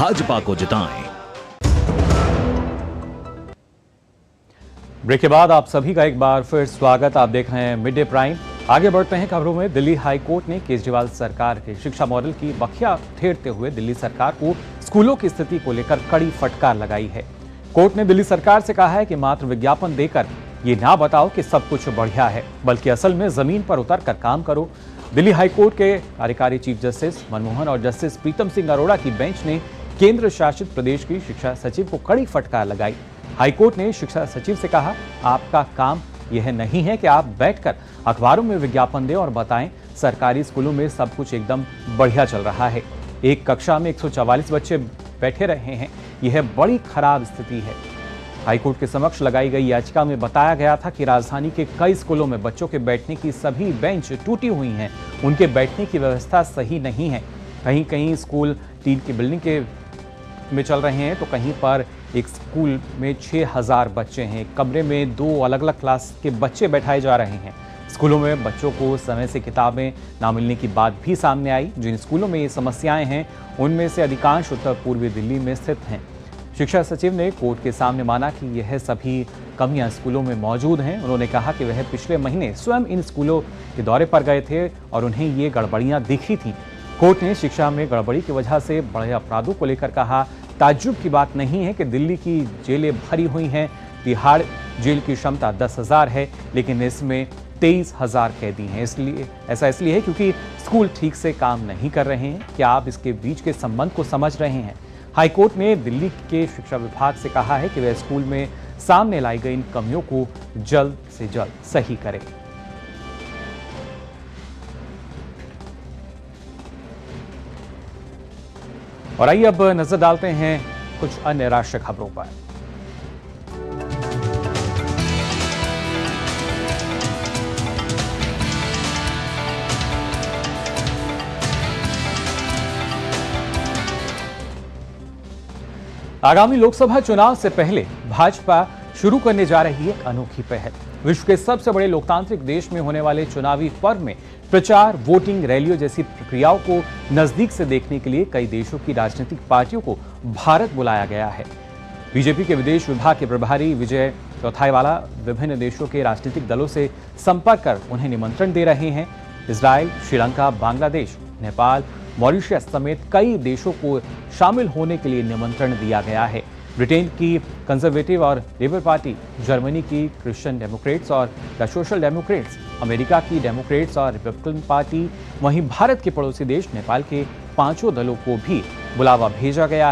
भाजपा को जिताएं। ब्रेक के बाद आप सभी का एक बार फिर स्वागत। आप देख रहे हैं मिड डे प्राइम। आगे बढ़ते हैं खबरों में। दिल्ली हाई कोर्ट ने केजरीवाल सरकार के शिक्षा मॉडल की बखिया ठेरते हुए दिल्ली सरकार को स्कूलों की स्थिति को लेकर कड़ी फटकार लगाई है। कोर्ट ने दिल्ली सरकार से कहा है कि मात्र विज्ञापन देकर ये ना बताओ कि सब कुछ बढ़िया है, बल्कि असल में जमीन पर उतर कर काम करो। दिल्ली हाई कोर्ट के कार्यकारी चीफ जस्टिस मनमोहन और जस्टिस प्रीतम सिंह अरोड़ा की बेंच ने केंद्र शासित प्रदेश की शिक्षा सचिव को कड़ी फटकार लगाई। हाईकोर्ट ने शिक्षा सचिव से कहा, आपका काम यह नहीं है कि आप बैठकर अखबारों में विज्ञापन दें और बताएं सरकारी स्कूलों में सब कुछ एकदम बढ़िया चल रहा है। एक कक्षा में 144 बच्चे बैठे रहे हैं, यह बड़ी खराब स्थिति है। हाईकोर्ट के समक्ष लगाई गई याचिका में बताया गया था कि राजधानी के कई स्कूलों में बच्चों के बैठने की सभी बेंच टूटी हुई हैं, उनके बैठने की व्यवस्था सही नहीं है। कहीं कहीं स्कूल टीन की बिल्डिंग में चल रहे हैं तो कहीं पर एक स्कूल में 6000 बच्चे हैं, कमरे में 2 अलग अलग क्लास के बच्चे बैठाए जा रहे हैं। स्कूलों में बच्चों को समय से किताबें ना मिलने की बात भी सामने आई। जिन स्कूलों में ये समस्याएं हैं उनमें से अधिकांश उत्तर पूर्वी दिल्ली में स्थित हैं। शिक्षा सचिव ने कोर्ट के सामने माना कि यह सभी कमियां स्कूलों में मौजूद हैं। उन्होंने कहा कि वह पिछले महीने स्वयं इन स्कूलों के दौरे पर गए थे और उन्हें ये गड़बड़ियां दिखी थी। कोर्ट ने शिक्षा में गड़बड़ी की वजह से बढ़े अपराधों को लेकर कहा, ताज्जुब की बात नहीं है कि दिल्ली की जेलें भरी हुई हैं। तिहाड़ जेल की क्षमता 10,000 है, लेकिन इसमें 23,000 कैदी हैं। ऐसा इसलिए है क्योंकि स्कूल ठीक से काम नहीं कर रहे हैं। क्या आप इसके बीच के संबंध को समझ रहे हैं? हाईकोर्ट ने दिल्ली के शिक्षा विभाग से कहा है कि वह स्कूल में सामने लाई गई इन कमियों को जल्द से जल्द सही करे। और आइए अब नजर डालते हैं कुछ अन्य राष्ट्रीय खबरों पर। आगामी लोकसभा चुनाव से पहले भाजपा शुरू करने जा रही है एक अनोखी पहल। विश्व के सबसे बड़े लोकतांत्रिक देश में होने वाले चुनावी पर्व में प्रचार, वोटिंग, रैलियों जैसी प्रक्रियाओं को नजदीक से देखने के लिए कई देशों की राजनीतिक पार्टियों को भारत बुलाया गया है। बीजेपी के विदेश विभाग के प्रभारी विजय चौथाईवाला विभिन्न देशों के राजनीतिक दलों से संपर्क कर उन्हें निमंत्रण दे रहे हैं। इजराइल, श्रीलंका, बांग्लादेश, नेपाल, मॉरिशस समेत कई देशों को शामिल होने के लिए निमंत्रण दिया गया है। ब्रिटेन की कंजर्वेटिव और लेबर पार्टी, जर्मनी की क्रिश्चियन डेमोक्रेट्स और द सोशल डेमोक्रेट्स, अमेरिका की डेमोक्रेट्स और रिपब्लिकन पार्टी, वहीं भारत के पड़ोसी देश नेपाल के 5 दलों को भी बुलावा भेजा गया है।